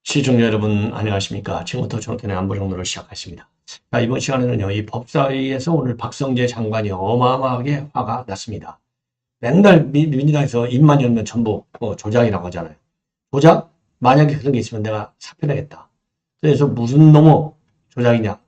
시청자 여러분 안녕하십니까. 지금부터 jonathan의 안보정론을 시작하겠습니다. 자, 이번 시간에는요, 이 법사위에서 오늘 박성재 장관이 어마어마하게 화가 났습니다. 맨날 민주당에서 입만 열면 전부 조작이라고 하잖아요. 조작? 만약에 그런 게 있으면 내가 사표내겠다. 그래서 무슨 놈의 조작이냐?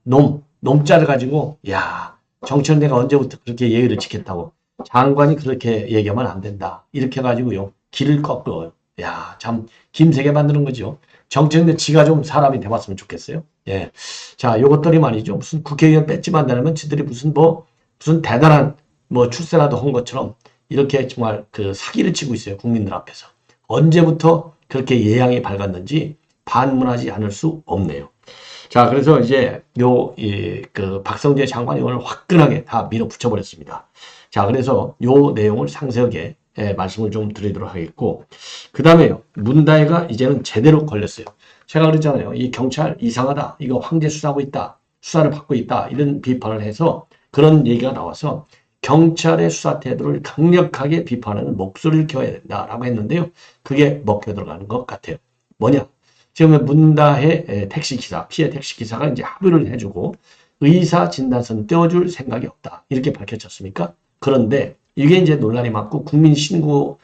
놈자를 가지고 야, 정치는 내가 언제부터 그렇게 예의를 지켰다고. 장관이 그렇게 얘기하면 안 된다. 이렇게 해가지고요, 길을 꺾어요. 야, 참 김세게 만드는 거죠. 정치인데 지가 좀 사람이 돼봤으면 좋겠어요. 예. 자, 요것들이 말이죠. 무슨 국회의원 뺏지만 않으면 지들이 무슨 대단한 출세라도 한 것처럼 이렇게 정말 그 사기를 치고 있어요. 국민들 앞에서. 언제부터 그렇게 예양이 밝았는지 반문하지 않을 수 없네요. 자, 그래서 이제 그 박성재 장관이 오늘 화끈하게 다 밀어붙여 버렸습니다. 자, 그래서 요 내용을 상세하게 말씀을 좀 드리도록 하겠고, 그 다음에요, 문다혜가 이제는 제대로 걸렸어요. 제가 그랬잖아요. 이 경찰 이상하다. 이거 황제 수사하고 있다. 수사를 받고 있다. 이런 비판을 해서 그런 얘기가 나와서 경찰의 수사 태도를 강력하게 비판하는 목소리를 키워야 된다라고 했는데요. 그게 먹혀 들어가는 것 같아요. 뭐냐? 지금 문다혜 택시기사, 피해 택시기사가 이제 합의를 해주고 의사 진단서는 떼어줄 생각이 없다. 이렇게 밝혀졌습니까? 그런데 이게 이제 논란이 많고 국민신문고에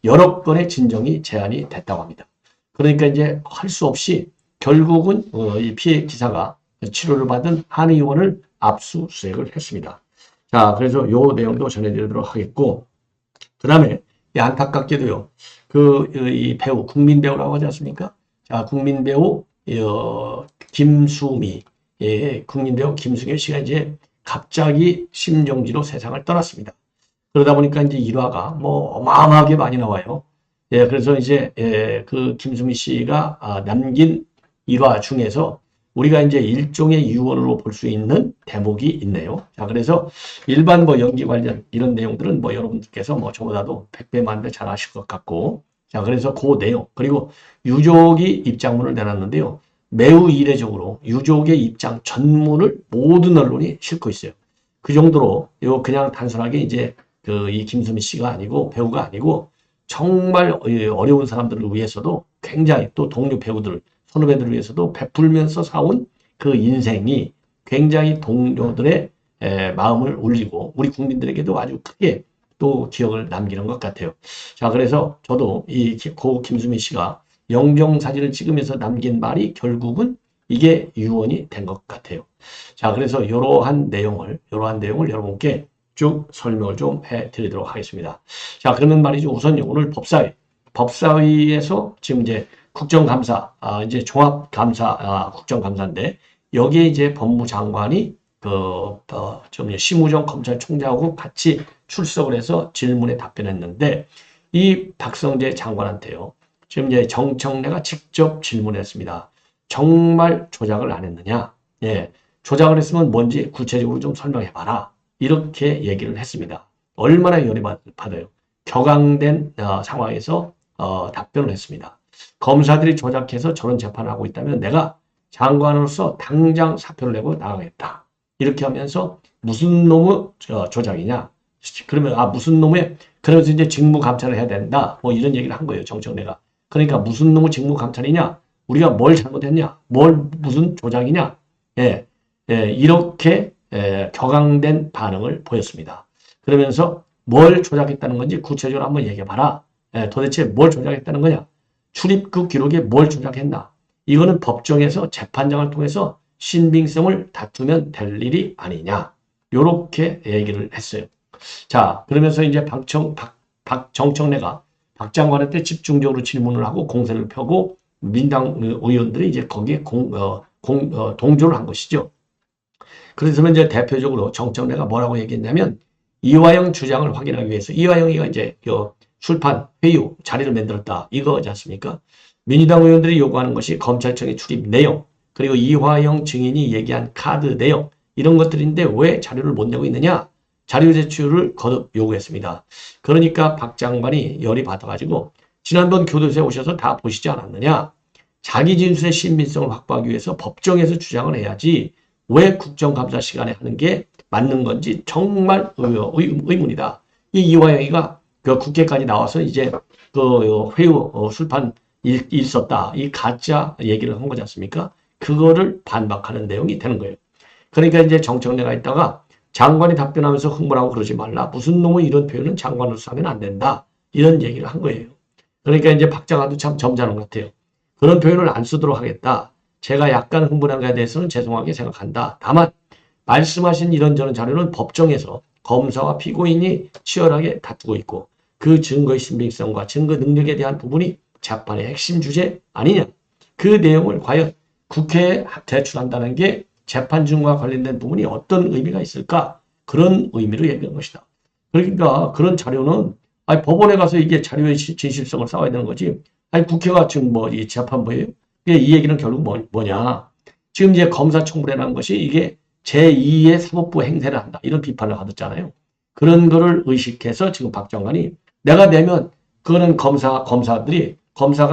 여러 건의 진정이 제안이 됐다고 합니다. 그러니까 이제 할 수 없이 결국은 이 피해 기사가 치료를 받은 한 의원을 압수수색을 했습니다. 자, 그래서 요 내용도 전해드리도록 하겠고, 그 다음에 안타깝게도요, 이 배우, 국민배우라고 하지 않습니까? 자, 국민배우 김수미, 국민배우 김수미 씨가 이제 갑자기 심정지로 세상을 떠났습니다. 그러다 보니까 이제 일화가 어마어마하게 많이 나와요. 예, 그래서 이제 그 김수미 씨가 남긴 일화 중에서 우리가 이제 일종의 유언으로 볼 수 있는 대목이 있네요. 자, 그래서 일반 연기 관련 이런 내용들은 여러분들께서 저보다도 100배, 1000배 잘 아실 것 같고, 자, 그래서 그 내용, 그리고 유족이 입장문을 내놨는데요. 매우 이례적으로 유족의 입장 전문을 모든 언론이 싣고 있어요. 그 정도로 그냥 단순하게 이제 이 김수미 씨가 아니고 배우가 아니고 정말 어려운 사람들을 위해서도 굉장히 또 동료 배우들, 선후배들을 위해서도 베풀면서 사온 그 인생이 굉장히 동료들의 마음을 울리고 우리 국민들에게도 아주 크게 또 기억을 남기는 것 같아요. 자, 그래서 저도 고 김수미 씨가 영정사진을 찍으면서 남긴 말이 결국은 이게 유언이 된 것 같아요. 자, 그래서 이러한 내용을 여러분께 쭉 설명을 좀 해드리도록 하겠습니다. 자, 그러면 말이죠. 우선 오늘 법사위에서 지금 이제 국정감사, 이제 종합감사, 국정감사인데 여기에 이제 법무장관이 심우정 검찰총장하고 같이 출석을 해서 질문에 답변했는데 이 박성재 장관한테요. 지금 이제 정청래가 직접 질문했습니다. 정말 조작을 안 했느냐? 예, 조작을 했으면 뭔지 구체적으로 좀 설명해봐라. 이렇게 얘기를 했습니다. 얼마나 열이 받아요. 격앙된 상황에서 답변을 했습니다. 검사들이 조작해서 저런 재판을 하고 있다면 내가 장관으로서 당장 사표를 내고 나가겠다. 이렇게 하면서 무슨 놈의 조작이냐? 그러면 무슨 놈의 그래서 이제 직무감찰을 해야 된다. 이런 얘기를 한 거예요. 정청래가. 그러니까 무슨 놈의 직무감찰이냐? 우리가 뭘 잘못했냐? 무슨 조작이냐? 예, 이렇게 격앙된 반응을 보였습니다. 그러면서 뭘 조작했다는 건지 구체적으로 한번 얘기해봐라. 도대체 뭘 조작했다는 거냐? 출입국 기록에 뭘 조작했나? 이거는 법정에서 재판장을 통해서 신빙성을 다투면 될 일이 아니냐? 요렇게 얘기를 했어요. 자, 그러면서 이제 정청래가 박 장관한테 집중적으로 질문을 하고 공세를 펴고 민당 의원들이 이제 거기에 동조를 한 것이죠. 그래서 이제 대표적으로 정청래가 뭐라고 얘기했냐면 이화영 주장을 확인하기 위해서 이화영이가 이제 출판 회유 자리를 만들었다 이거지 않습니까? 민주당 의원들이 요구하는 것이 검찰청의 출입 내용 그리고 이화영 증인이 얘기한 카드 내용 이런 것들인데 왜 자료를 못 내고 있느냐? 자료 제출을 거듭 요구했습니다. 그러니까 박 장관이 열이 받아가지고 지난번 교도소에 오셔서 다 보시지 않았느냐? 자기 진술의 신빙성을 확보하기 위해서 법정에서 주장을 해야지 왜 국정감사 시간에 하는 게 맞는 건지 정말 의문이다. 이 이화영이가 그 국회까지 나와서 이제 그 회유 술판 있었다. 이 가짜 얘기를 한 거지 않습니까? 그거를 반박하는 내용이 되는 거예요. 그러니까 이제 정청래가 있다가 장관이 답변하면서 흥분하고 그러지 말라. 무슨 놈의 이런 표현은 장관으로서 하면 안 된다. 이런 얘기를 한 거예요. 그러니까 이제 박장관도 참 점잖은 것 같아요. 그런 표현을 안 쓰도록 하겠다. 제가 약간 흥분한 것에 대해서는 죄송하게 생각한다. 다만 말씀하신 이런저런 자료는 법정에서 검사와 피고인이 치열하게 다투고 있고 그 증거의 신빙성과 증거 능력에 대한 부분이 재판의 핵심 주제 아니냐. 그 내용을 과연 국회에 제출한다는 게 재판 중과 관련된 부분이 어떤 의미가 있을까? 그런 의미로 얘기한 것이다. 그러니까 그런 자료는 법원에 가서 이게 자료의 진실성을 쌓아야 되는 거지. 국회가 지금 뭐 이 재판부예요? 이 얘기는 결국 뭐냐? 지금 이제 검사 청구라는 것이 이게 제2의 사법부 행세를 한다. 이런 비판을 받았잖아요. 그런 거를 의식해서 지금 박 장관이 내가 내면 그거는 검사가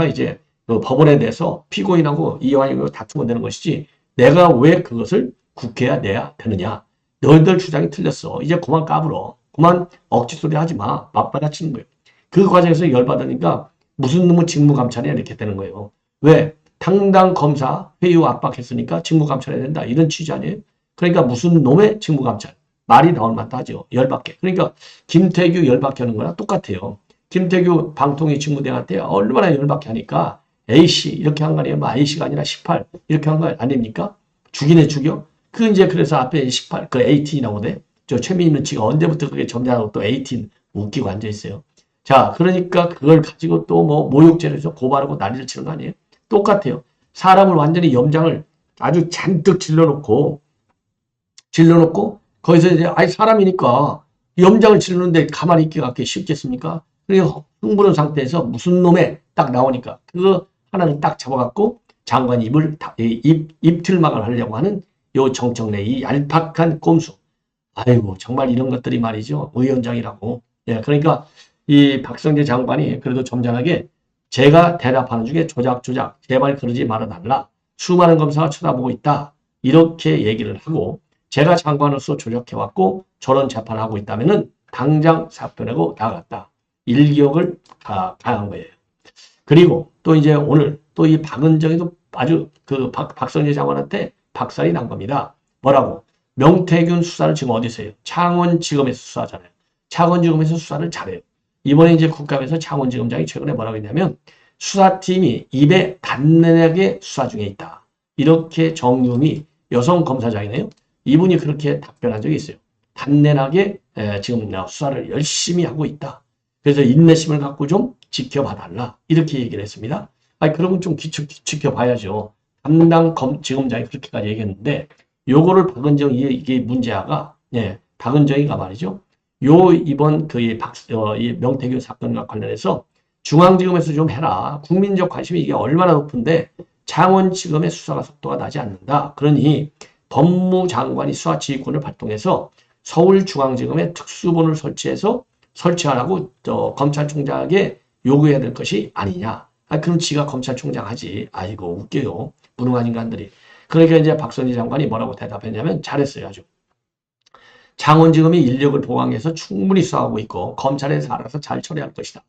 이제 그 법원에 대해서 피고인하고 이완이고 다투면 되는 것이지 내가 왜 그것을 국회에 내야 되느냐. 너희들 주장이 틀렸어. 이제 그만 까불어. 그만 억지소리 하지 마. 맞받아치는 거예요. 그 과정에서 열받으니까 무슨 놈의 직무감찰이야 이렇게 되는 거예요. 왜? 당당 검사 회유 압박했으니까 직무감찰해야 된다. 이런 취지 아니에요? 그러니까 무슨 놈의 직무감찰. 말이 나올 만도 하죠. 열받게. 그러니까 김태규 열받게 하는 거랑 똑같아요. 김태규 방통위 직무대행한테 얼마나 열받게 하니까 A씨 이렇게 한 거 아니에요? 뭐 A씨가 아니라 18 이렇게 한 거 아닙니까? 죽이네 죽여? 그 이제 그래서 앞에 18 그 18이 나오네. 저 최민희 씨가 언제부터 그게 점잖하고 또 18 웃기고 앉아 있어요. 자, 그러니까 그걸 가지고 또 뭐 모욕죄로 해서 고발하고 난리를 치는 거 아니에요? 똑같아요. 사람을 완전히 염장을 아주 잔뜩 질러놓고 거기서 이제 사람이니까 염장을 질르는데 가만히 있기가 쉽겠습니까? 그리고 흥분한 상태에서 무슨 놈에 딱 나오니까 그거 하나는 딱 잡아갖고 장관 입틀막을 하려고 하는 요 정청래 이 얄팍한 꼼수. 아이고 정말 이런 것들이 말이죠. 위원장이라고. 예, 그러니까 이 박성재 장관이 그래도 점잖하게 제가 대답하는 중에 조작 제발 그러지 말아달라. 수많은 검사가 쳐다보고 있다. 이렇게 얘기를 하고 제가 장관으로서 조력해왔고 저런 재판을 하고 있다면은 당장 사표 내고 나갔다. 일격을 가한 거예요. 그리고 또 이제 오늘 또 이 박은정이도 아주 그 박성재 장관한테 박살이 난 겁니다. 뭐라고? 명태균 수사를 지금 어디서 해요? 창원지검에서 수사하잖아요. 창원지검에서 수사를 잘해요. 이번에 이제 국감에서 창원지검장이 최근에 뭐라고 했냐면 수사팀이 입에 단단하게 수사 중에 있다. 이렇게 정유미 여성 검사장이네요. 이분이 그렇게 답변한 적이 있어요. 단단하게 지금 수사를 열심히 하고 있다. 그래서 인내심을 갖고 좀 지켜봐달라. 이렇게 얘기를 했습니다. 그러면 좀 지켜봐야죠. 담당 지검장이 그렇게까지 얘기했는데 요거를 박은정 이게 문제아가 박은정이가 말이죠. 이번 이 명태균 사건과 관련해서 중앙지검에서 좀 해라. 국민적 관심이 이게 얼마나 높은데 창원지검의 수사가 속도가 나지 않는다. 그러니 법무장관이 수사지휘권을 발동해서 서울중앙지검에 특수본을 설치하라고 검찰총장에게 요구해야 될 것이 아니냐. 그럼 지가 검찰총장 하지. 아이고 웃겨요. 무능한 인간들이. 그러니까 이제 박선희 장관이 뭐라고 대답했냐면 잘했어요. 아주. 창원지검이 인력을 보강해서 충분히 수사하고 있고 검찰에서 알아서 잘 처리할 것이다.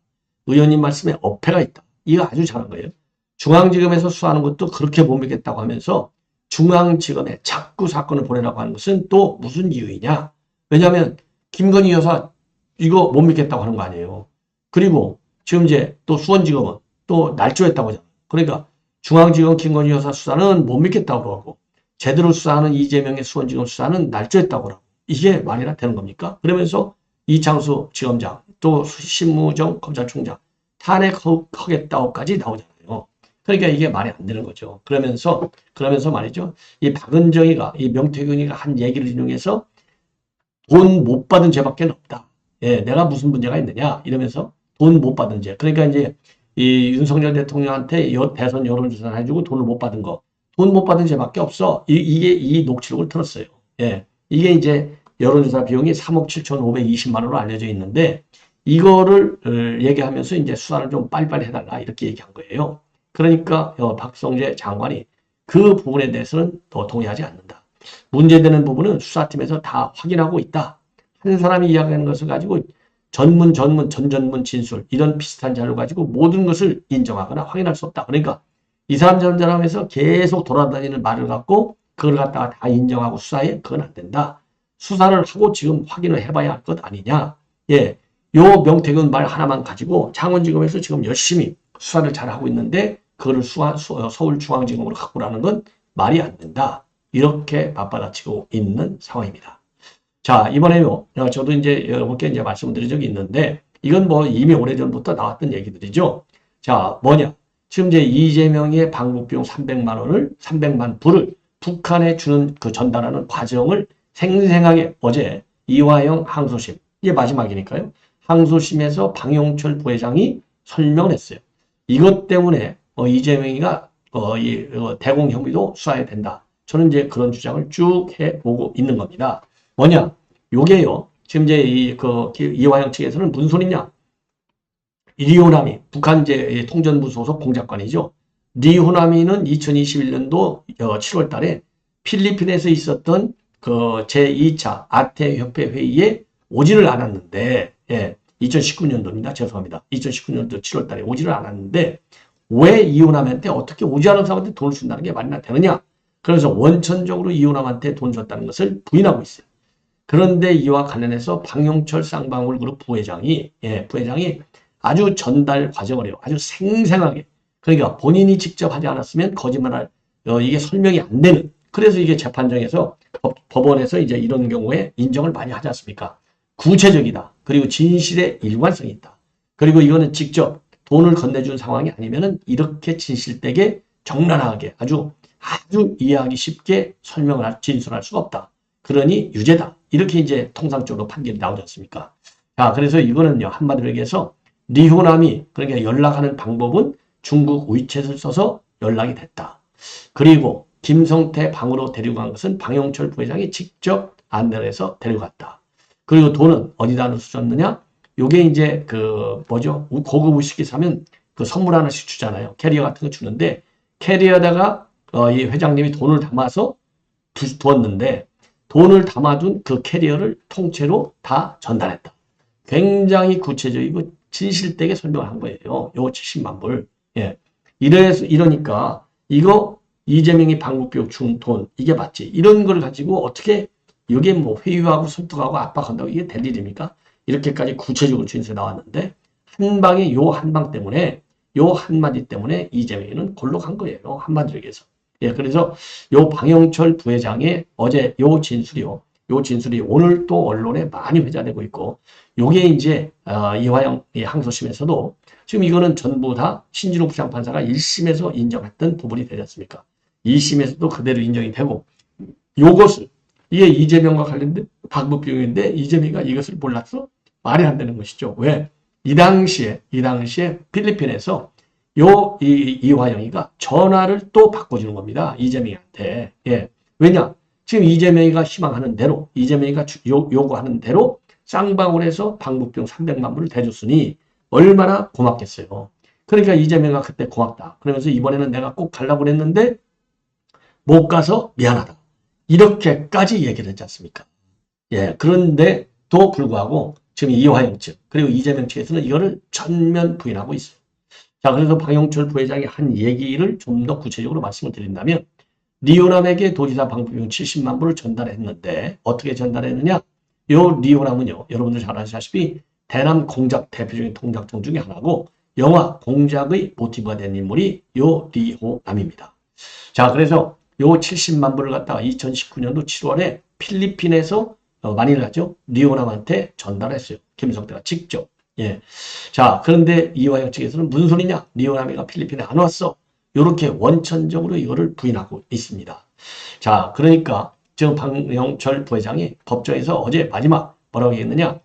의원님 말씀에 어폐가 있다. 이거 아주 잘한 거예요. 중앙지검에서 수사하는 것도 그렇게 못 믿겠다고 하면서 중앙지검에 자꾸 사건을 보내라고 하는 것은 또 무슨 이유이냐. 왜냐하면 김건희 여사 이거 못 믿겠다고 하는 거 아니에요. 그리고 지금 이제 또 수원지검은 또 날조했다고 하잖아요. 그러니까 중앙지검 김건희 여사 수사는 못 믿겠다고 그러고 제대로 수사하는 이재명의 수원지검 수사는 날조했다고 그러고 이게 말이나 되는 겁니까? 그러면서 이창수 지검장 또 신무정 검찰총장 탄핵하겠다고까지 나오잖아요. 그러니까 이게 말이 안 되는 거죠. 그러면서 말이죠. 이 박은정이가 이 명태균이가 한 얘기를 인용해서 돈 못 받은 죄밖에 없다. 예, 내가 무슨 문제가 있느냐 이러면서 돈 못 받은 죄. 그러니까 이제 이 윤석열 대통령한테 대선 여론조사를 해주고 돈을 못 받은 거. 돈 못 받은 죄밖에 없어. 이게 이 녹취록을 틀었어요. 예. 이게 이제 여론조사 비용이 3억 7,520만 원으로 알려져 있는데 이거를 얘기하면서 이제 수사를 좀 빨리빨리 해달라 이렇게 얘기한 거예요. 그러니까 박성재 장관이 그 부분에 대해서는 더 동의하지 않는다. 문제되는 부분은 수사팀에서 다 확인하고 있다. 한 사람이 이야기하는 것을 가지고 전전문 진술 이런 비슷한 자료를 가지고 모든 것을 인정하거나 확인할 수 없다. 그러니까 이 사람 저런 사람에서 계속 돌아다니는 말을 갖고 그걸 갖다가 다 인정하고 수사해? 그건 안 된다. 수사를 하고 지금 확인을 해봐야 할 것 아니냐. 예, 요 명태균 말 하나만 가지고 창원지검에서 지금 열심히 수사를 잘하고 있는데 그거를 서울중앙지검으로 갖고 라는 건 말이 안 된다. 이렇게 맞받아치고 있는 상황입니다. 자, 이번에요. 저도 이제 여러분께 이제 말씀드린 적이 있는데 이건 뭐 이미 오래전부터 나왔던 얘기들이죠. 자, 뭐냐? 지금 이제 이재명의 방북비용 300만 불을 북한에 주는 그 전달하는 과정을 생생하게 어제 이화영 항소심, 이게 마지막이니까요. 항소심에서 방용철 부회장이 설명을 했어요. 이것 때문에 이재명이가 대공 혐의도 수사해야 된다. 저는 이제 그런 주장을 쭉 해보고 있는 겁니다. 뭐냐? 요게요. 지금 이제 이화영 측에서는 무슨 소리냐? 리호남이 북한 이제 통전부 소속 공작관이죠. 리호남이는 2021년도 7월 달에 필리핀에서 있었던 그 제2차 아태협회 회의에 오지를 않았는데, 예, 2019년도입니다. 죄송합니다. 2019년도 7월 달에 오지를 않았는데, 왜 이호남한테 어떻게 오지 않은 사람한테 돈을 준다는 게 말이나 되느냐? 그래서 원천적으로 이호남한테 돈 줬다는 것을 부인하고 있어요. 그런데 이와 관련해서 방용철 쌍방울 그룹 부회장이 아주 전달 과정을 해요. 아주 생생하게. 그러니까 본인이 직접 하지 않았으면 거짓말할, 이게 설명이 안 되는. 그래서 이게 재판정에서 법원에서 이제 이런 경우에 인정을 많이 하지 않습니까? 구체적이다. 그리고 진실의 일관성이 있다. 그리고 이거는 직접 돈을 건네준 상황이 아니면은 이렇게 진실되게 적나라하게 아주 이해하기 쉽게 진술할 수가 없다. 그러니 유죄다. 이렇게 이제 통상적으로 판결이 나오지 않습니까? 자, 그래서 이거는요, 한마디로 얘기해서 리호남이 그러니까 연락하는 방법은 중국 위챗을 써서 연락이 됐다. 그리고 김성태 방으로 데려간 것은 방용철 부회장이 직접 안내를 해서 데려갔다. 그리고 돈은 어디다 줬느냐? 요게 이제 고급 위스키 사면 그 선물 하나씩 주잖아요. 캐리어 같은 거 주는데 캐리어에다가 이 회장님이 돈을 담아서 두었는데 돈을 담아둔 그 캐리어를 통째로 다 전달했다. 굉장히 구체적이고 진실되게 설명을 한 거예요. 요 70만 불. 예. 이러니까 이거 이재명이 방북비용 준 돈 이게 맞지. 이런 걸 가지고 어떻게 이게 뭐 회유하고 설득하고 압박한다고 이게 될 일입니까? 이렇게까지 구체적으로 진술이 나왔는데 한 방에 요 한 방 때문에 요 한마디 때문에 이재명이는 골로 간 거예요. 한마디로 얘기해서. 예, 그래서 요 방영철 부회장의 어제 요 진술이 오늘 또 언론에 많이 회자되고 있고, 요게 이제 이화영 항소심에서도 지금 이거는 전부 다 신진호 부장판사가 1심에서 인정했던 부분이 되지 않습니까? 2심에서도 그대로 인정이 되고, 요것을 이게 이재명과 관련된 방북비용인데 이재명이가 이것을 몰랐어? 말이 안 되는 것이죠. 왜? 이 당시에 필리핀에서 이화영이가 전화를 또 바꿔주는 겁니다. 이재명한테. 예. 왜냐? 지금 이재명이가 희망하는 대로, 이재명이가 요구하는 대로 쌍방울에서 방북비용 300만 불을 대줬으니 얼마나 고맙겠어요. 그러니까 이재명이가 그때 고맙다. 그러면서 이번에는 내가 꼭 가려고 그랬는데 못 가서 미안하다. 이렇게까지 얘기를 했지 않습니까? 예. 그런데도 불구하고 지금 이화영 측, 그리고 이재명 측에서는 이거를 전면 부인하고 있어요. 자, 그래서 방용철 부회장이 한 얘기를 좀 더 구체적으로 말씀을 드린다면, 리오남에게 도지사 방북비용 70만 불을 전달했는데, 어떻게 전달했느냐? 요 리오남은요, 여러분들 잘 아시다시피, 대남 공작 대표적인 통작종 중에 하나고, 영화 공작의 모티브가 된 인물이 요 리오남입니다. 자, 그래서 요 70만 불을 갖다가 2019년도 7월에 필리핀에서 마닐라죠? 리오남한테 전달했어요. 김성태가 직접. 예. 자, 그런데 이화영 측에서는 무슨 소리냐? 리오남이가 필리핀에 안 왔어. 이렇게 원천적으로 이거를 부인하고 있습니다. 자, 그러니까 지금 방영철 부회장이 법정에서 어제 마지막 뭐라고 했느냐?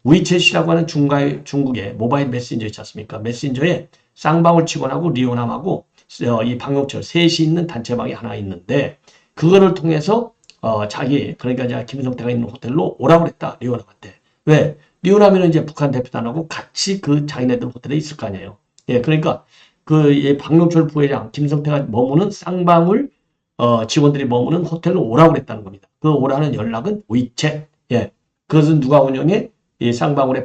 위챗이라고 하는 중국의 모바일 메신저 있지 않습니까? 메신저에 쌍방울 직원하고 리오남하고 이 방영철 셋이 있는 단체방이 하나 있는데 그거를 통해서 그러니까 이제 김성태가 있는 호텔로 오라고 그랬다. 리오남한테. 왜? 리오남이는 이제 북한 대표단하고 같이 그 자기네들 호텔에 있을 거 아니에요. 예, 그러니까 이 박용철 부회장, 김성태가 머무는 쌍방울 직원들이 머무는 호텔로 오라고 그랬다는 겁니다. 그 오라는 연락은 위챗. 예. 그것은 누가 운영해? 이 쌍방울의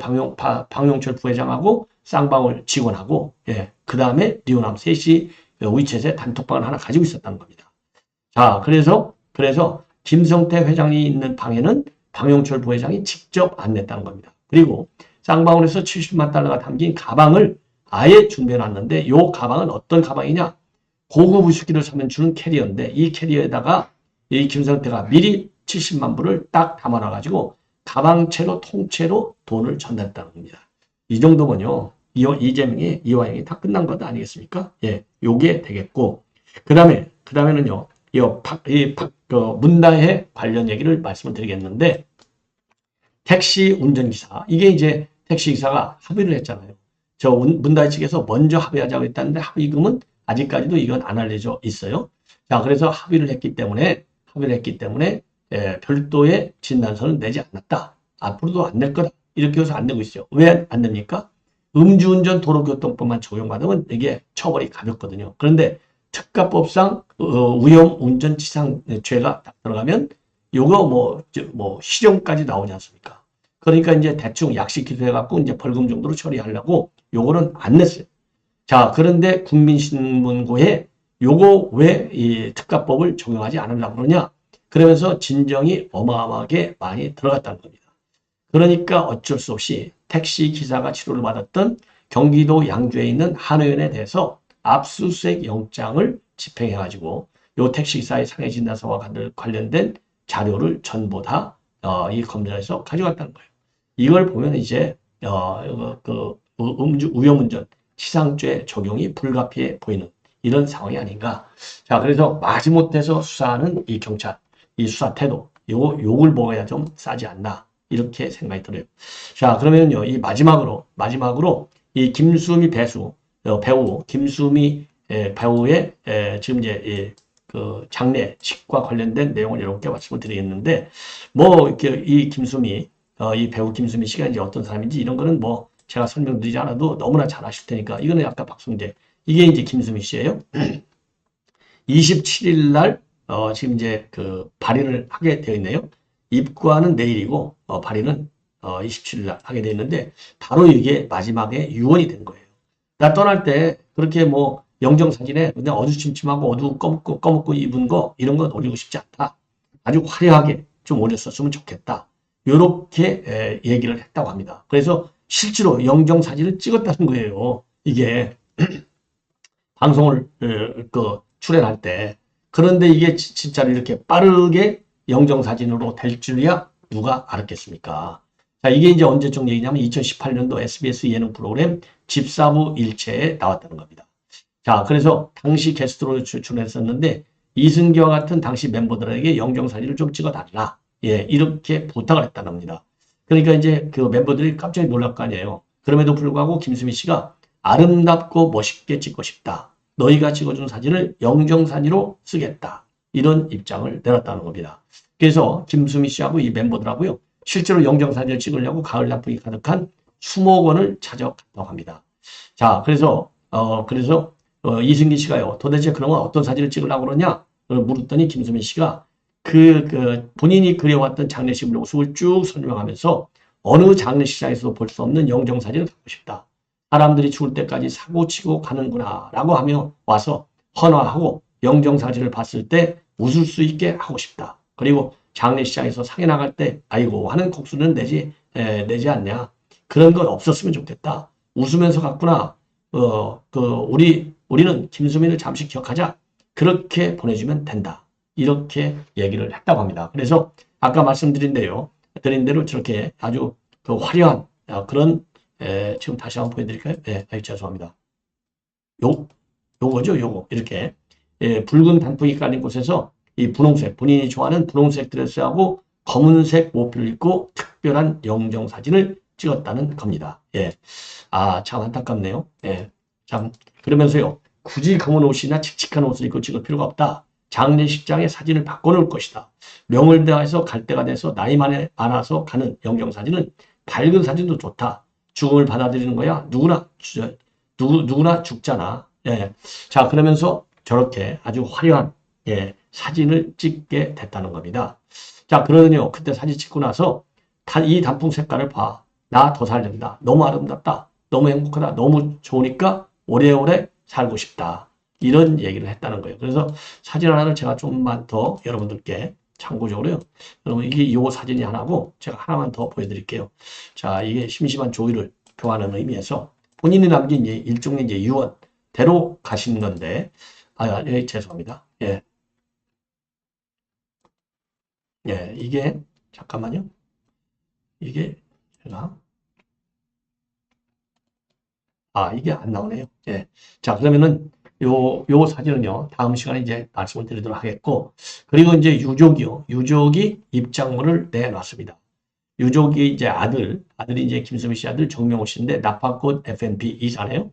박용철 부회장하고 쌍방울 직원하고, 예. 그 다음에 리오남 셋이 위챗에 단톡방을 하나 가지고 있었다는 겁니다. 자, 그래서 김성태 회장이 있는 방에는 박용철 부회장이 직접 안냈다는 겁니다. 그리고 쌍방울에서 70만 달러가 담긴 가방을 아예 준비해놨는데 이 가방은 어떤 가방이냐? 고급 위스키를 사면 주는 캐리어인데 이 캐리어에다가 이 김성태가 미리 70만 불을 딱 담아놔가지고 가방채로 통째로 돈을 전달했다는 겁니다. 이 정도면요. 이재명이 이화영이 다 끝난 것 아니겠습니까? 예, 요게 되겠고 그다음에는요. 문다혜 관련 얘기를 말씀을 드리겠는데 택시 운전기사 이게 이제 택시기사가 합의를 했잖아요. 문다혜 측에서 먼저 합의하자고 했다는데 합의금은 아직까지도 이건 안 알려져 있어요. 자, 그래서 합의를 했기 때문에 별도의 진단서는 내지 않았다. 앞으로도 안 낼 거다. 이렇게 해서 안 내고 있어요. 왜 안 냅니까? 음주운전 도로교통법만 적용받으면 이게 처벌이 가볍거든요. 그런데 특가법상 위험운전치상죄가 딱 들어가면 요거 실형까지 나오지 않습니까? 그러니까 이제 대충 약식 기소해갖고 이제 벌금 정도로 처리하려고 요거는 안 냈어요. 자, 그런데 국민신문고에 요거 왜 이 특가법을 적용하지 않으려고 그러냐? 그러면서 진정이 어마어마하게 많이 들어갔다는 겁니다. 그러니까 어쩔 수 없이 택시 기사가 치료를 받았던 경기도 양주에 있는 한의원에 대해서 압수수색 영장을 집행해가지고 요 택시기사의 상해진단서와 관련된 자료를 전부 다 이 검찰에서 가져갔다는 거예요. 이걸 보면 이제 위험운전 치상죄 적용이 불가피해 보이는 이런 상황이 아닌가. 자, 그래서 마지못해서 수사하는 이 경찰, 이 수사 태도, 욕을 먹어야 좀 싸지 않나. 이렇게 생각이 들어요. 자, 그러면요, 이 마지막으로 이 김수미 배우 김수미 배우의 지금 이제 그 장례식과 관련된 내용을 여러분께 말씀을 드리겠는데, 이렇게 이 김수미 이 배우 김수미 씨가 이제 어떤 사람인지 이런 거는 제가 설명드리지 않아도 너무나 잘 아실 테니까 이거는 아까 박성재 이게 이제 김수미 씨예요. 27일 날 지금 이제 그 발인을 하게 되어 있네요. 입구하는 내일이고 발인은 27일 날 하게 되어 있는데 바로 이게 마지막에 유언이 된 거예요. 나 떠날 때 그렇게 영정사진에 그냥 어두침침하고 꺼먹고 입은 거 이런 건 올리고 싶지 않다. 아주 화려하게 좀 올렸었으면 좋겠다. 요렇게 얘기를 했다고 합니다. 그래서 실제로 영정사진을 찍었다는 거예요. 이게 방송을 출연할 때. 그런데 이게 진짜로 이렇게 빠르게 영정사진으로 될 줄이야 누가 알았겠습니까? 자, 이게 이제 언제적 얘기냐면 2018년도 SBS 예능 프로그램 집사부 일체에 나왔다는 겁니다. 자, 그래서 당시 게스트로 출연했었는데 이승기와 같은 당시 멤버들에게 영정사진을 좀 찍어달라. 예, 이렇게 부탁을 했다는 겁니다. 그러니까 이제 그 멤버들이 깜짝 놀랄 거 아니에요. 그럼에도 불구하고 김수미 씨가 아름답고 멋있게 찍고 싶다. 너희가 찍어준 사진을 영정사진으로 쓰겠다. 이런 입장을 내놨다는 겁니다. 그래서 김수미 씨하고 이 멤버들하고요. 실제로 영정사진을 찍으려고 가을 단풍이 가득한 수목원을 찾아갔다고 합니다. 자, 그래서 이승기 씨가요. 도대체 그러면 어떤 사진을 찍으려고 그러냐? 물었더니 김수미 씨가 본인이 그려왔던 장례식 모습을 쭉 설명하면서 어느 장례식장에서도 볼 수 없는 영정사진을 갖고 싶다. 사람들이 죽을 때까지 사고치고 가는구나 라고 하며 와서 헌화하고 영정사진을 봤을 때 웃을 수 있게 하고 싶다. 그리고 장례식장에서 상해 나갈 때 아이고 하는 곡수는 내지 않냐. 그런 건 없었으면 좋겠다. 웃으면서 갔구나. 우리는 김수민을 잠시 기억하자. 그렇게 보내주면 된다. 이렇게 얘기를 했다고 합니다. 그래서 아까 말씀드린 대로 저렇게 아주 화려한 그런 지금 다시 한번 보여드릴까요? 네, 죄송합니다. 요거죠, 요거. 이렇게 붉은 단풍이 깔린 곳에서 이 분홍색, 본인이 좋아하는 분홍색 드레스하고 검은색 모피를 입고 특별한 영정사진을 찍었다는 겁니다. 예. 아, 참 안타깝네요. 예. 참, 그러면서요, 굳이 검은 옷이나 칙칙한 옷을 입고 찍을 필요가 없다. 장례식장에 사진을 바꿔놓을 것이다. 명을 다해서 갈 때가 돼서 나이 많아서 가는 영정사진은 밝은 사진도 좋다. 죽음을 받아들이는 거야. 누구나 죽잖아. 예. 자, 그러면서 저렇게 아주 화려한, 예, 사진을 찍게 됐다는 겁니다. 자, 그러더니요. 그때 사진 찍고 나서 이 단풍 색깔을 봐. 나 더 살린다. 너무 아름답다. 너무 행복하다. 너무 좋으니까 오래오래 살고 싶다. 이런 얘기를 했다는 거예요. 그래서 사진 하나를 제가 좀만 더 여러분들께 참고적으로요. 여러분, 이게 이 사진이 하나고 제가 하나만 더 보여드릴게요. 자, 이게 심심한 조의를 표하는 의미에서 본인이 남긴 이제 일종의 이제 유언대로 가신 건데, 예, 죄송합니다. 예, 예, 이게, 잠깐만요. 이게, 제가, 이게 안 나오네요. 예. 자, 그러면은, 요 사진은요, 다음 시간에 이제 말씀을 드리도록 하겠고, 그리고 이제 유족이요. 유족이 입장문을 내놨습니다. 유족이 이제 아들이 이제 김수미 씨 아들 정명호 씨인데, 나파꽃 FNP 이사네요.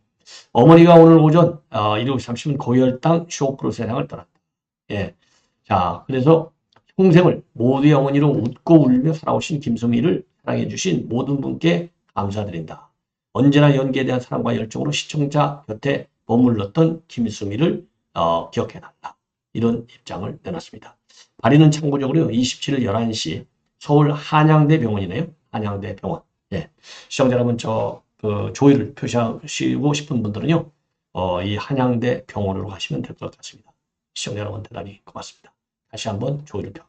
어머니가 오늘 오전 7시 30분 고열당 쇼크로 세상을 떠났다. 예. 자, 그래서 평생을 모두의 어머니로 웃고 울며 살아오신 김수미를 사랑해주신 모든 분께 감사드린다. 언제나 연기에 대한 사랑과 열정으로 시청자 곁에 머물렀던 김수미를 기억해달라. 이런 입장을 내놨습니다. 발의는 참고적으로 27일 11시 서울 한양대 병원이네요. 한양대 병원. 예. 시청자 여러분, 그 조의를 표시하시고 싶은 분들은요, 이 한양대 병원으로 가시면 될 것 같습니다. 시청자 여러분 대단히 고맙습니다. 다시 한번 조의를 펴.